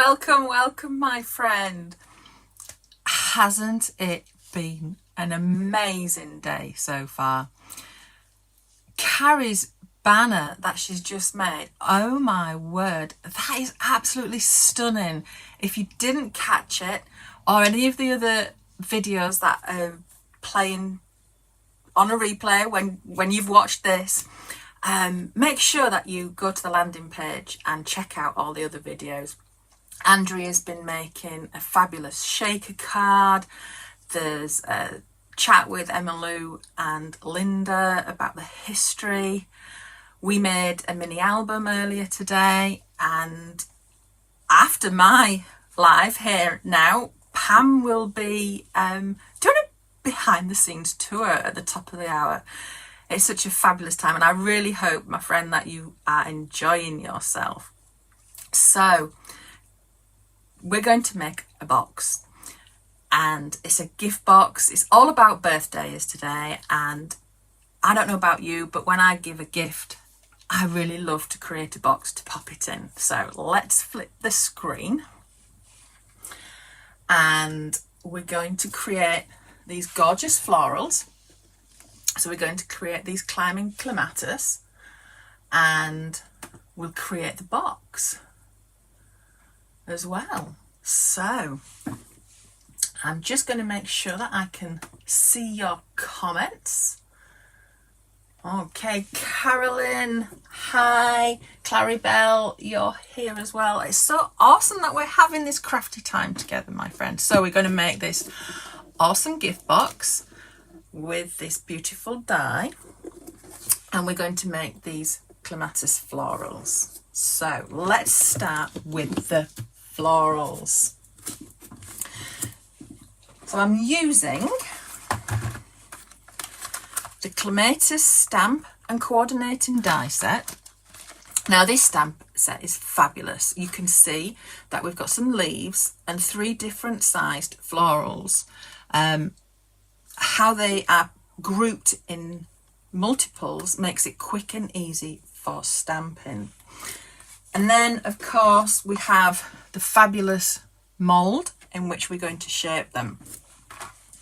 welcome my friend. Hasn't it been an amazing day so far? Carrie's banner that she's just made, oh my word, that is absolutely stunning. If you didn't catch it or any of the other videos that are playing on a replay when you've watched this, make sure that you go to the landing page and check out all the other videos. Andrea's been making a fabulous shaker card. There's a chat with Emma and Linda about the history. We made a mini album earlier today, and after my live here now, Pam will be doing a behind the scenes tour at the top of the hour. It's such a fabulous time, and I really hope, my friend, that you are enjoying yourself. So we're going to make a box, and it's a gift box. It's all about birthdays today, and I don't know about you, but when I give a gift, I really love to create a box to pop it in. So let's flip the screen, and we're going to create these gorgeous florals. So we're going to create these climbing clematis, and we'll create the box as well. So I'm just going to make sure that I can see your comments. Okay, Carolyn, hi. Claribel, you're here as well. It's so awesome that we're having this crafty time together, my friend. So we're going to make this awesome gift box with this beautiful die, and we're going to make these clematis florals. So let's start with the florals. So I'm using the clematis stamp and coordinating die set. Now this stamp set is fabulous. You can see that we've got some leaves and 3 different sized florals. How they are grouped in multiples makes it quick and easy for stamping. And then of course we have the fabulous mold in which we're going to shape them.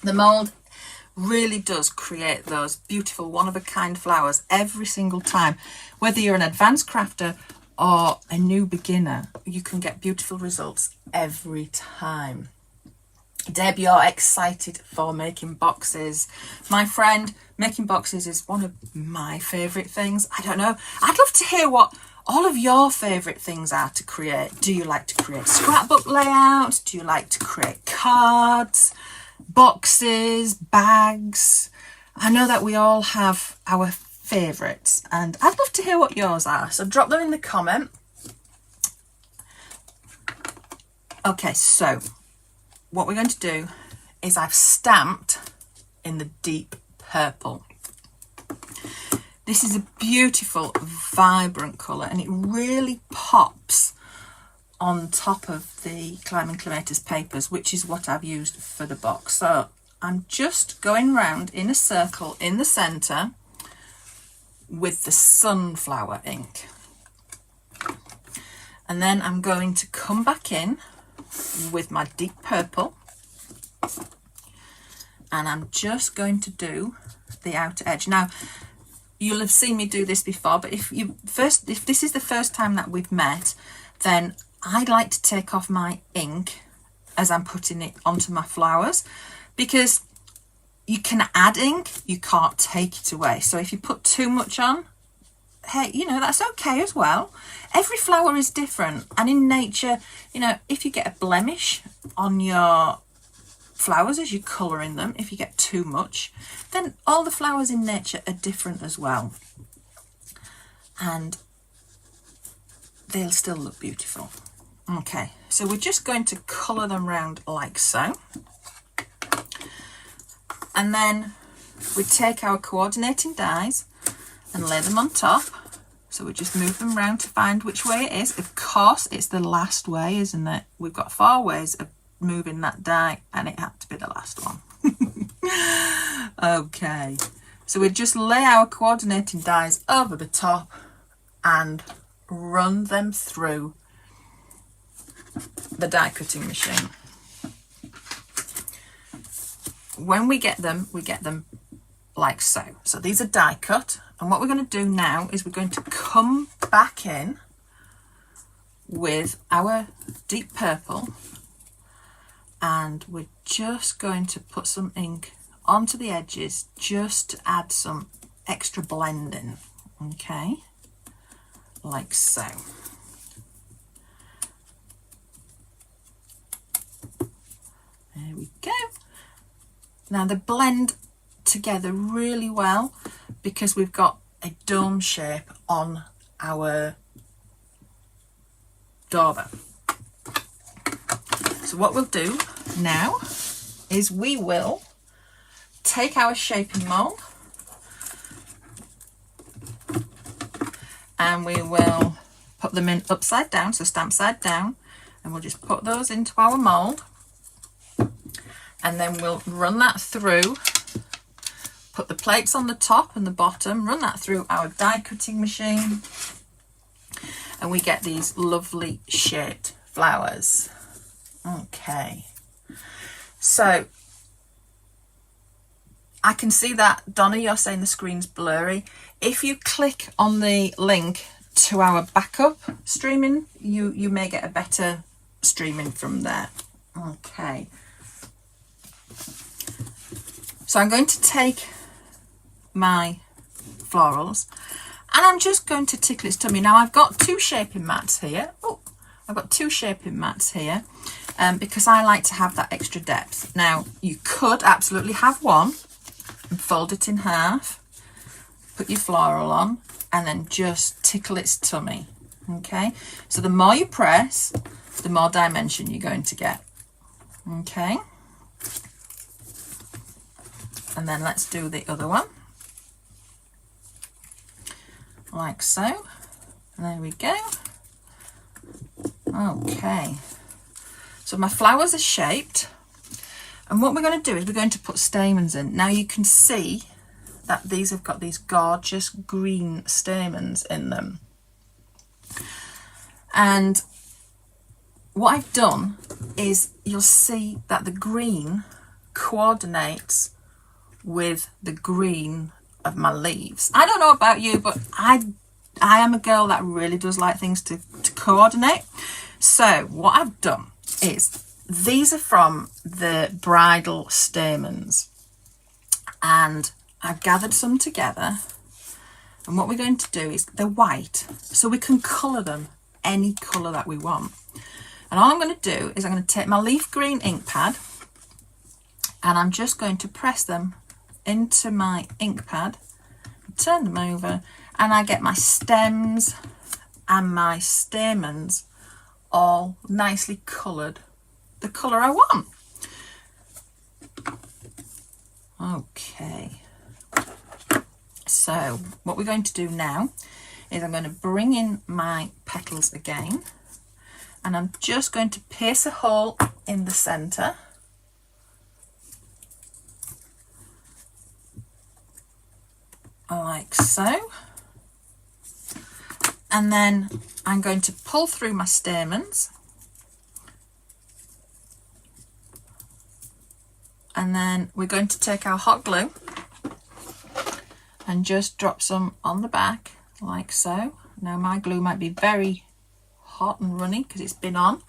The mold really does create those beautiful one-of-a-kind flowers every single time. Whether you're an advanced crafter or a new beginner, you can get beautiful results every time. Deb, you're excited for making boxes. My friend, making boxes is one of my favourite things. I don't know. I'd love to hear what all of your favourite things are to create. Do you like to create scrapbook layouts? Do you like to create cards, boxes, bags? I know that we all have our favourites, and I'd love to hear what yours are. So drop them in the comment. Okay, so what we're going to do is I've stamped in the deep purple. This is a beautiful, vibrant colour, and it really pops on top of the climbing clematis papers, which is what I've used for the box. So I'm just going round in a circle in the centre with the sunflower ink, and then I'm going to come back in with my deep purple, and I'm just going to do the outer edge. Now you'll have seen me do this before, but if this is the first time that we've met, then I like to take off my ink as I'm putting it onto my flowers, because you can add ink, you can't take it away. So if you put too much on, hey, you know, that's okay as well. Every flower is different, and in nature, you know, if you get a blemish on your flowers as you're colouring them, if you get too much, then all the flowers in nature are different as well, and they'll still look beautiful. Okay, so we're just going to colour them round like so, and then we take our coordinating dies and lay them on top. So we just move them around to find which way it is. Of course, it's the last way, isn't it? We've got 4 ways of moving that die, and it had to be the last one. Okay, so we just lay our coordinating dies over the top and run them through the die cutting machine. When we get them like so. So these are die cut, and what we're going to do now is we're going to come back in with our deep purple, and we're just going to put some ink onto the edges just to add some extra blending. Okay, like so. There we go. Now they blend together really well because we've got a dome shape on our dauber. So what we'll do now is we will take our shaping mold and we will put them in upside down, so stamp side down, and we'll just put those into our mold, and then we'll run that through, put the plates on the top and the bottom, run that through our die cutting machine, and we get these lovely shaped flowers. Okay, so I can see that, Donna, you're saying the screen's blurry. If you click on the link to our backup streaming, you may get a better streaming from there. Okay, so I'm going to take my florals and I'm just going to tickle its tummy. Now I've got two shaping mats here. Oh, I've got two shaping mats here because I like to have that extra depth. Now you could absolutely have one and fold it in half, put your floral on, and then just tickle its tummy. Okay, so the more you press, the more dimension you're going to get. Okay, and then let's do the other one, like so. There we go. Okay, so my flowers are shaped, and what we're going to do is we're going to put stamens in. Now you can see that these have got these gorgeous green stamens in them, and what I've done is you'll see that the green coordinates with the green of my leaves. I don't know about you, but I am a girl that really does like things to coordinate. So what I've done is, these are from the bridal stamens, and I've gathered some together, and what we're going to do is, they're white, so we can colour them any colour that we want. And all I'm going to do is I'm going to take my leaf green ink pad and I'm just going to press them into my ink pad, turn them over, and I get my stems and my stamens all nicely coloured the colour I want. Okay, so what we're going to do now is I'm going to bring in my petals again, and I'm just going to pierce a hole in the centre, like so, and then I'm going to pull through my stamens, and then we're going to take our hot glue and just drop some on the back like so. Now my glue might be very hot and runny because it's been on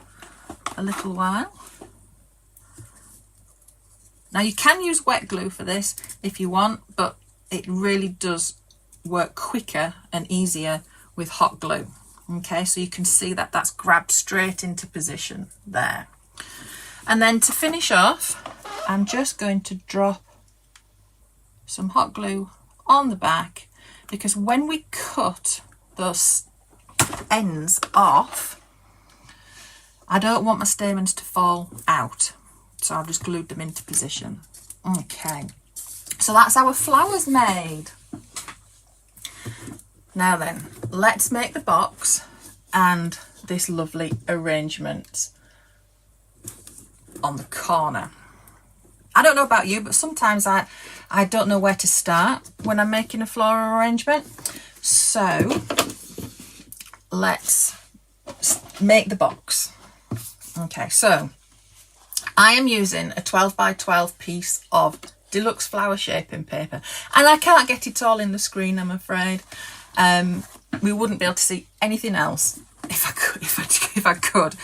a little while. Now you can use wet glue for this if you want, but it really does work quicker and easier with hot glue. Okay, so you can see that that's grabbed straight into position there. And then to finish off, I'm just going to drop some hot glue on the back, because when we cut those ends off, I don't want my stamens to fall out, so I've just glued them into position. Okay, so that's our flowers made. Now then, let's make the box and this lovely arrangement on the corner. I don't know about you, but sometimes I don't know where to start when I'm making a floral arrangement. So let's make the box. Okay, so I am using a 12 by 12 piece of deluxe flower shaping paper, and I can't get it all in the screen, I'm afraid. We wouldn't be able to see anything else if I could.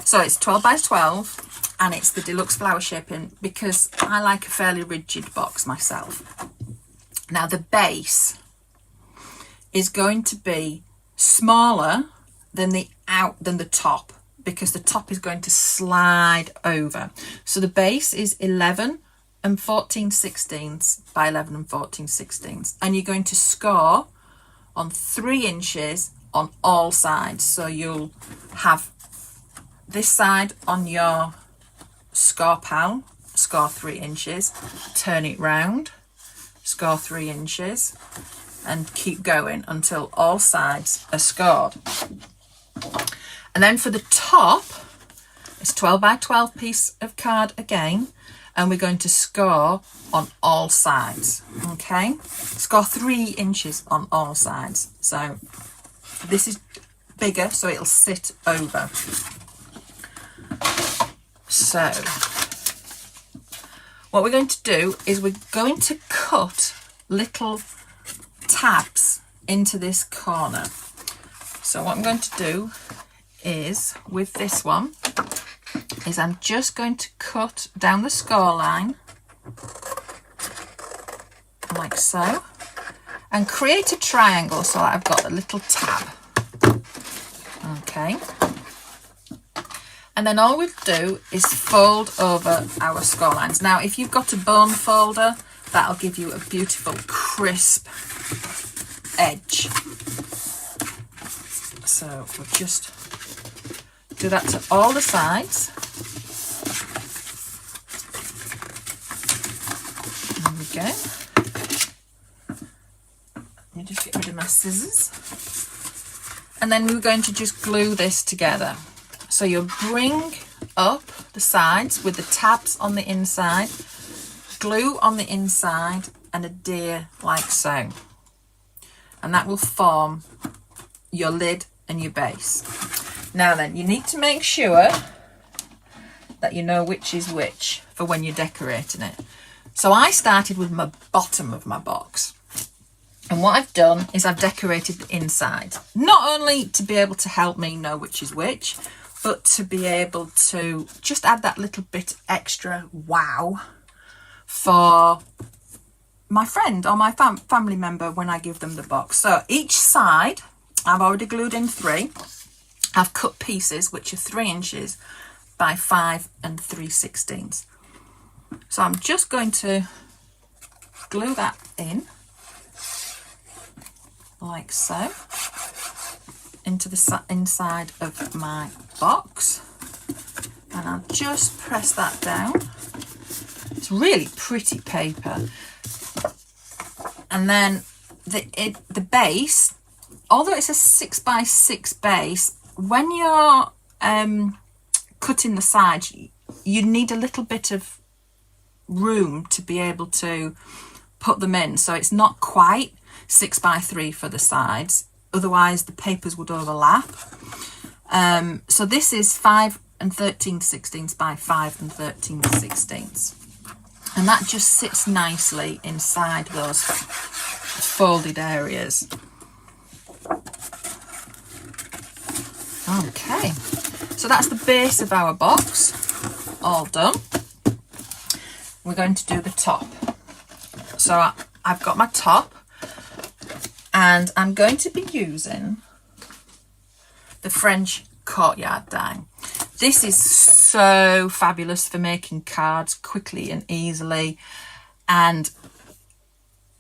So it's 12 by 12, and it's the deluxe flower shaping because I like a fairly rigid box myself. Now the base is going to be smaller than the top, because the top is going to slide over. So the base is 11 and 14/16 by 11 and 14/16, and you're going to score on 3 inches on all sides. So you'll have this side on your score pal, score 3 inches, turn it round, score 3 inches, and keep going until all sides are scored. And then for the top, it's 12 by 12 piece of card again, and we're going to score on all sides. Okay, score 3 inches on all sides. So this is bigger, so it'll sit over. So what we're going to do is we're going to cut little tabs into this corner. So what I'm going to do is, with this one, is I'm just going to cut down the score line like so, and create a triangle so that I've got a little tab. Okay, and then all we'll do is fold over our score lines. Now if you've got a bone folder, that'll give you a beautiful crisp edge. So we'll just do that to all the sides. There we go. Let me just get rid of my scissors. And then we're going to just glue this together. So you'll bring up the sides with the tabs on the inside, glue on the inside, and adhere like so. And that will form your lid and your base. Now then, you need to make sure that you know which is which for when you're decorating it. So I started with my bottom of my box. And what I've done is I've decorated the inside. Not only to be able to help me know which is which, but to be able to just add that little bit extra wow for my friend or my family member when I give them the box. So each side, I've already glued in 3. I've cut pieces which are 3 inches by 5 3/16. So I'm just going to glue that in like so into the inside of my box, and I'll just press that down. It's really pretty paper. And then the base, although it's a 6 by 6 base, when you're cutting the sides, you need a little bit of room to be able to put them in. So it's not quite 6 by 3 for the sides, otherwise the papers would overlap. So this is 5 13/16 by 5 13/16, and that just sits nicely inside those folded areas. Okay, so that's the base of our box all done. We're going to do the top. So I've got my top, and I'm going to be using the French courtyard die. This is so fabulous for making cards quickly and easily, and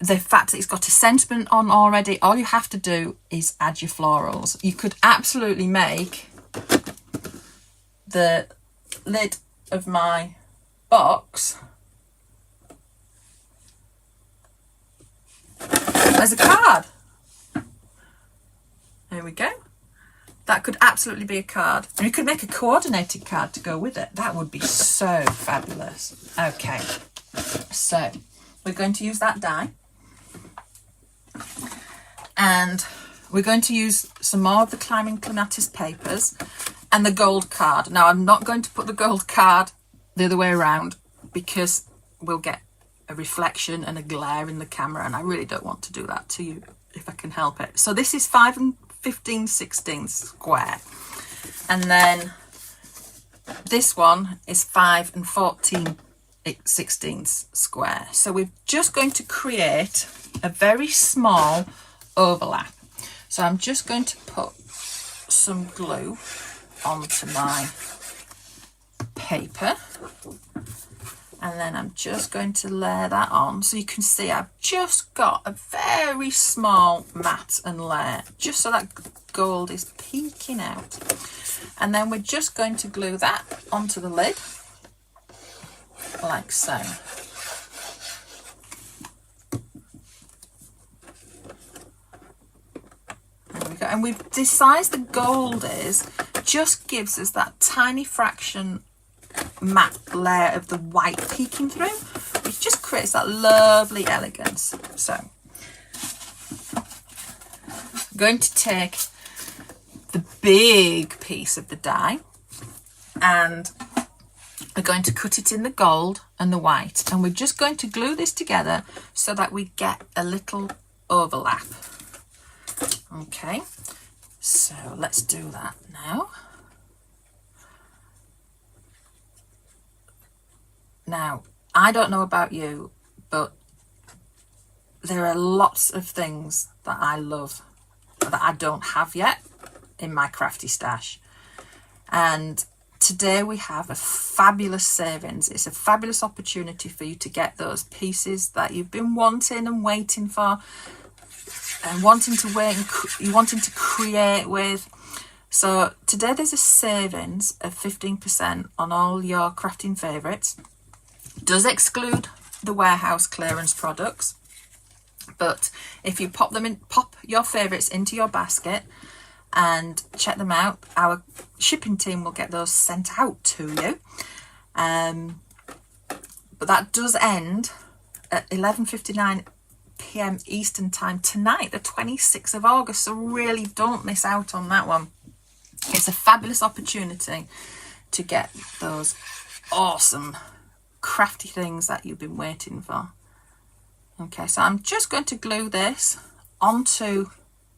the fact that it's got a sentiment on already, all you have to do is add your florals. You could absolutely make the lid of my box as a card. There we go. That could absolutely be a card. And you could make a coordinated card to go with it. That would be so fabulous. Okay, so we're going to use that die. And we're going to use some more of the Climbing Clematis papers. and the gold card. Now I'm not going to put the gold card the other way around because we'll get a reflection and a glare in the camera, and I really don't want to do that to you if I can help it. So this is 5 15/16 square, and then this one is 5 14/16 square. So we're just going to create a very small overlap. So I'm just going to put some glue onto my paper, and then I'm just going to layer that on, so you can see I've just got a very small mat and layer, just so that gold is peeking out. And then we're just going to glue that onto the lid like so. There we go. And we've decided the gold is just gives us that tiny fraction matte layer of the white peeking through, which just creates that lovely elegance. So I'm going to take the big piece of the die and we're going to cut it in the gold and the white, and we're just going to glue this together so that we get a little overlap. Okay, so let's do that now. Now, I don't know about you, but there are lots of things that I love that I don't have yet in my crafty stash. And today we have a fabulous savings. It's a fabulous opportunity for you to get those pieces that you've been wanting and waiting for, and wanting to create with. So today there's a savings of 15% on all your crafting favourites. Does exclude the warehouse clearance products, but if you pop your favourites into your basket and check them out, our shipping team will get those sent out to you. But that does end at 11:59 p.m. Eastern time tonight, the 26th of August, so really don't miss out on that one. It's a fabulous opportunity to get those awesome crafty things that you've been waiting for. Okay, so I'm just going to glue this onto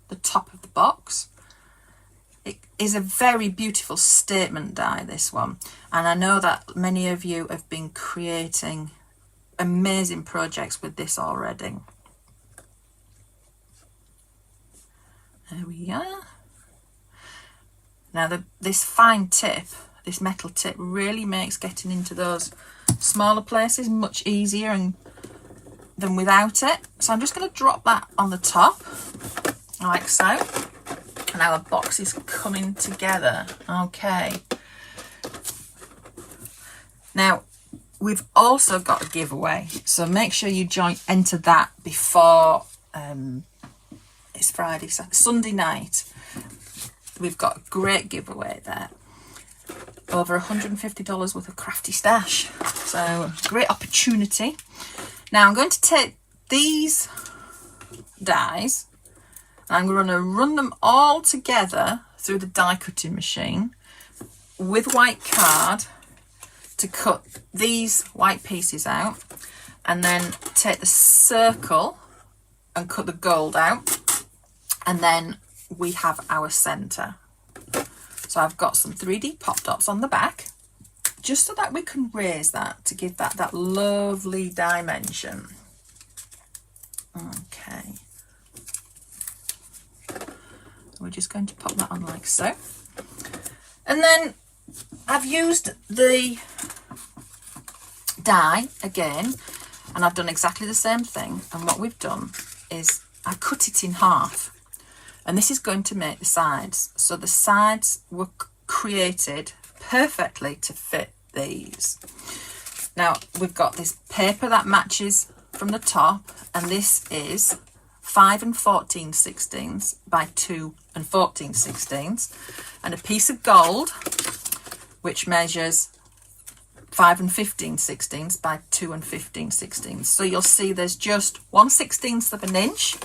the top of the box. It is a very beautiful statement die, this one, and I know that many of you have been creating amazing projects with this already. There we are. Now this fine tip, this metal tip, really makes getting into those smaller places much easier than without it. So I'm just going to drop that on the top like so, and our box is coming together. Okay, now we've also got a giveaway, so make sure you enter that before it's Friday, Sunday night. We've got a great giveaway there, over $150 worth of crafty stash, so great opportunity. Now I'm going to take these dies and I'm going to run them all together through the die cutting machine with white card to cut these white pieces out, and then take the circle and cut the gold out, and then we have our center. So I've got some 3D pop dots on the back, just so that we can raise that to give that lovely dimension. Okay, we're just going to pop that on like so, and then I've used the die again, and I've done exactly the same thing, and what we've done is I cut it in half, and this is going to make the sides. So the sides were created perfectly to fit these. Now we've got this paper that matches from the top, and this is 5 14/16 by 2 14/16, and a piece of gold which measures 5 15/16 by 2 15/16. So you'll see there's just 1/16 of an inch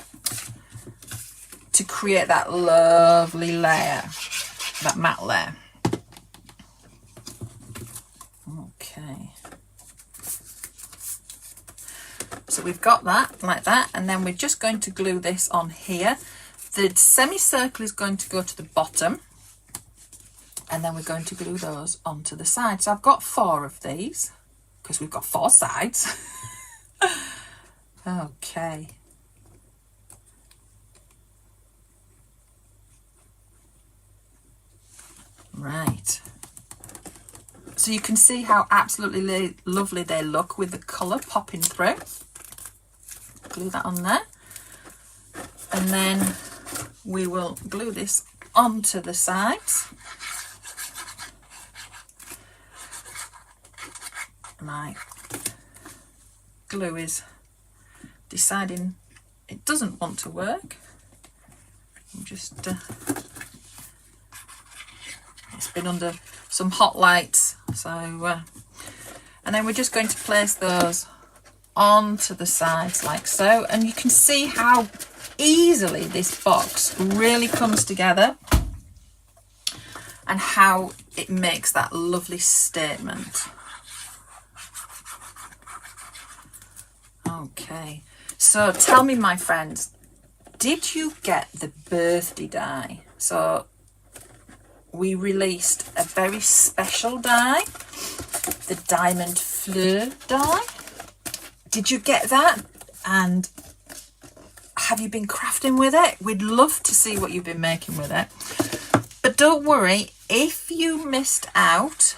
to create that lovely layer, that matte layer. Okay. So we've got that like that, and then we're just going to glue this on here. The semicircle is going to go to the bottom, and then we're going to glue those onto the side. So I've got 4 of these because we've got 4 sides. Okay. Right. So you can see how absolutely lovely they look with the colour popping through. Glue that on there. And then we will glue this onto the sides. My glue is deciding it doesn't want to work. I'm just it's been under some hot lights, so and then we're just going to place those onto the sides like so, and you can see how easily this box really comes together and how it makes that lovely statement. Okay, so tell me, my friends, did you get the birthday die? So we released a very special die, the Diamond Fleur die. Did you get that? And have you been crafting with it? We'd love to see what you've been making with it. But don't worry, if you missed out,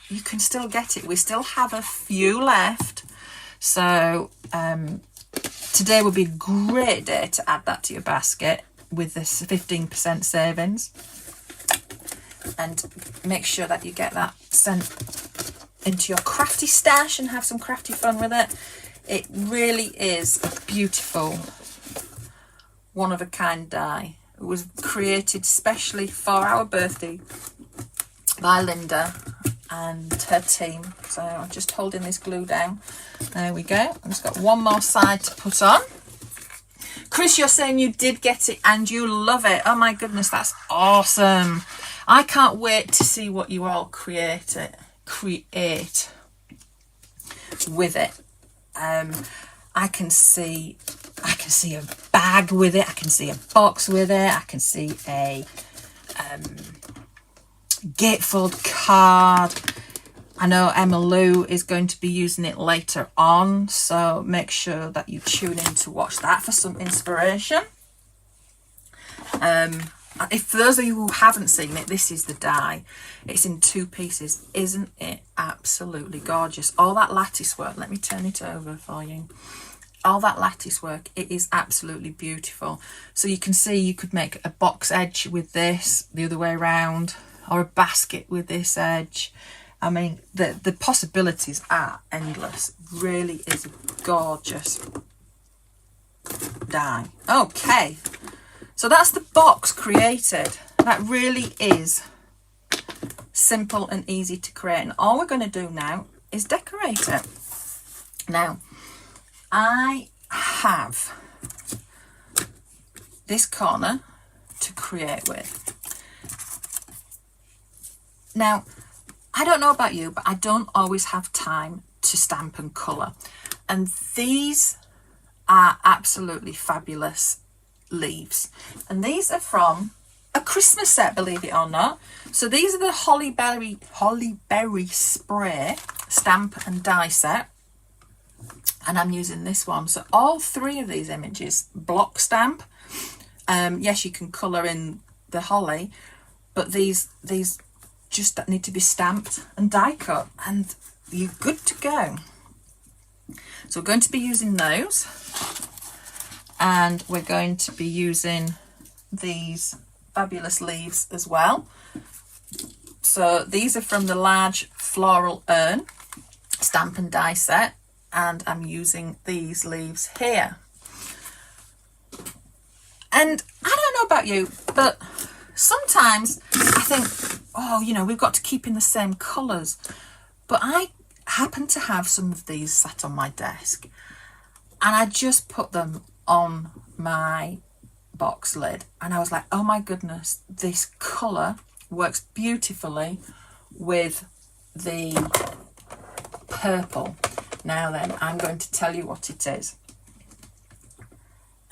you can still get it. We still have a few left. So today would be a great day to add that to your basket with this 15% savings. And make sure that you get that sent into your crafty stash and have some crafty fun with it. It really is a beautiful, one-of-a-kind die. It was created specially for our birthday by Linda and her team. So I'm just holding this glue down. There we go. I've just got one more side to put on. Chris, you're saying you did get it and you love it. Oh my goodness, that's awesome. I can't wait to see what you all create with it. I can see a bag with it. I can see a box with it. I can see a gatefold card. I know Emma Lou is going to be using it later on, so make sure that you tune in to watch that for some inspiration. If for those of you who haven't seen it, this is the die. It's in 2 pieces. Isn't it absolutely gorgeous? All that lattice work, let me turn it over for you. All that lattice work, it is absolutely beautiful. So you can see you could make a box edge with this the other way around, or a basket with this edge. I mean, the possibilities are endless. Really is a gorgeous die. Okay, so that's the box created. That really is simple and easy to create. And all we're going to do now is decorate it. Now, I have this corner to create with. Now, I don't know about you, but I don't always have time to stamp and colour. And these are absolutely fabulous leaves. And these are from a Christmas set, believe it or not. So these are the Holly Berry Spray stamp and die set. And I'm using this one. So all 3 of these images block stamp. Yes, you can colour in the holly, but these just need to be stamped and die cut, and you're good to go. So we're going to be using those, and we're going to be using these fabulous leaves as well. So these are from the large floral urn stamp and die set, and I'm using these leaves here. And I don't know about you, but sometimes I think, oh, you know, we've got to keep in the same colours. But I happen to have some of these sat on my desk, and I just put them on my box lid, and I was like, oh my goodness, this colour works beautifully with the purple. Now then, I'm going to tell you what it is.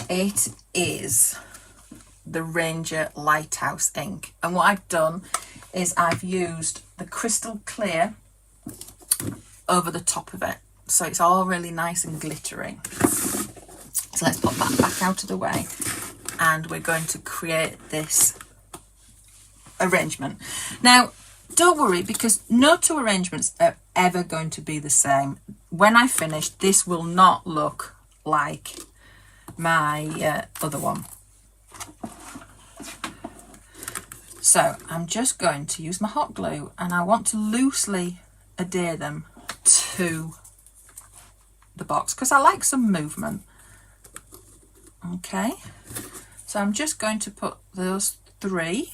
It is the Ranger Lighthouse ink. And what I've done is I've used the crystal clear over the top of it. So it's all really nice and glittery. So let's put that back out of the way. And we're going to create this arrangement. Now, don't worry, because no two arrangements are ever going to be the same. When I finish, this will not look like my other one. So I'm just going to use my hot glue, and I want to loosely adhere them to the box because I like some movement. Okay, so I'm just going to put those 3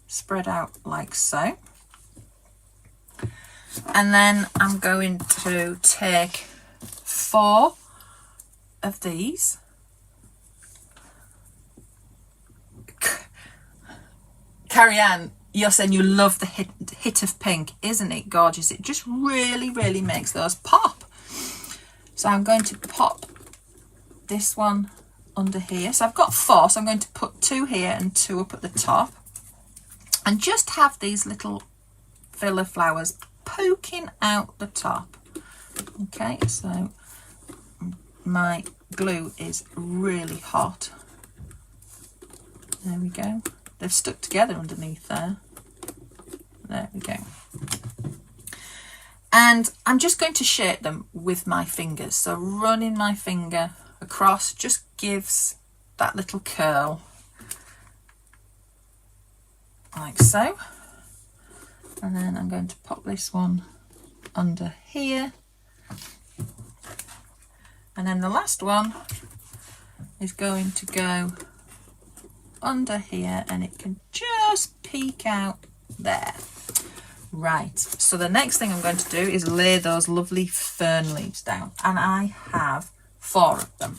spread out like so. And then I'm going to take 4 of these. Carrie Ann, you're saying you love the hit of pink. Isn't it gorgeous? It just really, really makes those pop. So I'm going to pop this one under here. So I've got 4, so I'm going to put 2 here and 2 up at the top. And just have these little filler flowers poking out the top. Okay, so my glue is really hot. There we go. They've stuck together underneath there. There we go. And I'm just going to shape them with my fingers. So running my finger across just gives that little curl. Like so. And then I'm going to pop this one under here. And then the last one is going to go under here, and it can just peek out there. Right, so the next thing I'm going to do is lay those lovely fern leaves down, and I have 4 of them.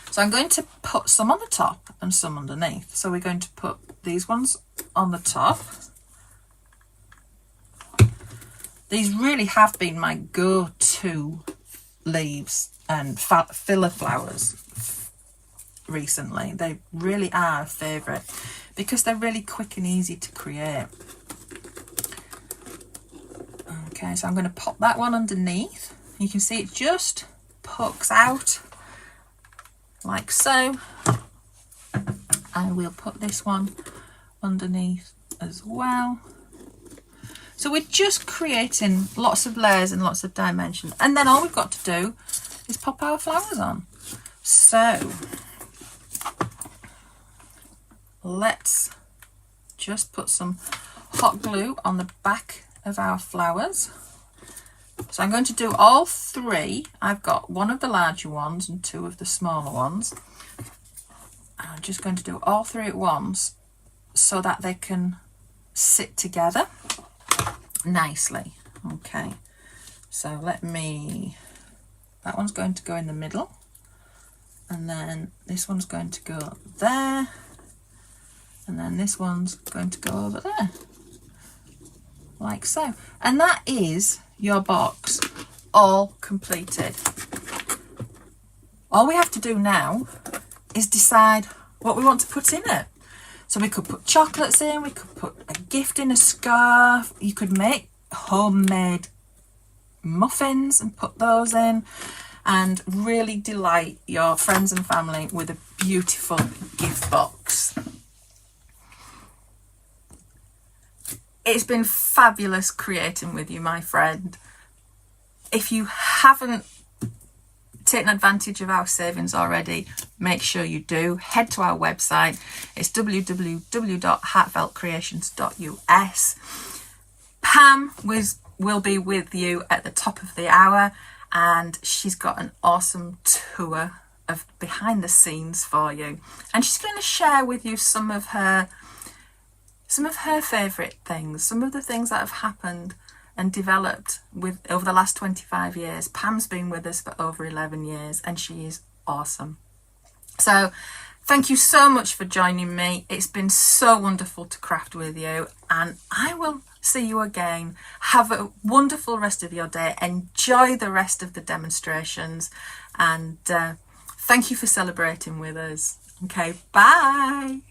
So I'm going to put some on the top and some underneath. So we're going to put these ones on the top. These really have been my go-to leaves and filler flowers recently. They really are a favourite because they're really quick and easy to create. Okay, so I'm going to pop that one underneath. You can see it just pokes out like so. I will put this one underneath as well. So we're just creating lots of layers and lots of dimension, and then all we've got to do is pop our flowers on. So let's just put some hot glue on the back of our flowers. So I'm going to do all 3. I've got 1 of the larger ones and 2 of the smaller ones. I'm just going to do all 3 at once so that they can sit together nicely. Okay, so that one's going to go in the middle, and then this one's going to go there, and then this one's going to go over there, like so. And that is your box all completed. All we have to do now is decide what we want to put in it. So we could put chocolates in, we could put a gift in, a scarf, you could make homemade muffins and put those in and really delight your friends and family with a beautiful gift box. It's been fabulous creating with you, my friend. If you haven't taken advantage of our savings already, make sure you do. Head to our website. It's www.heartfeltcreations.us. Pam will be with you at the top of the hour, and she's got an awesome tour of behind the scenes for you, and she's going to share with you some of her favourite things, some of the things that have happened and developed over the last 25 years. Pam's been with us for over 11 years and she is awesome. So thank you so much for joining me. It's been so wonderful to craft with you, and I will see you again. Have a wonderful rest of your day. Enjoy the rest of the demonstrations, and thank you for celebrating with us. Okay, bye.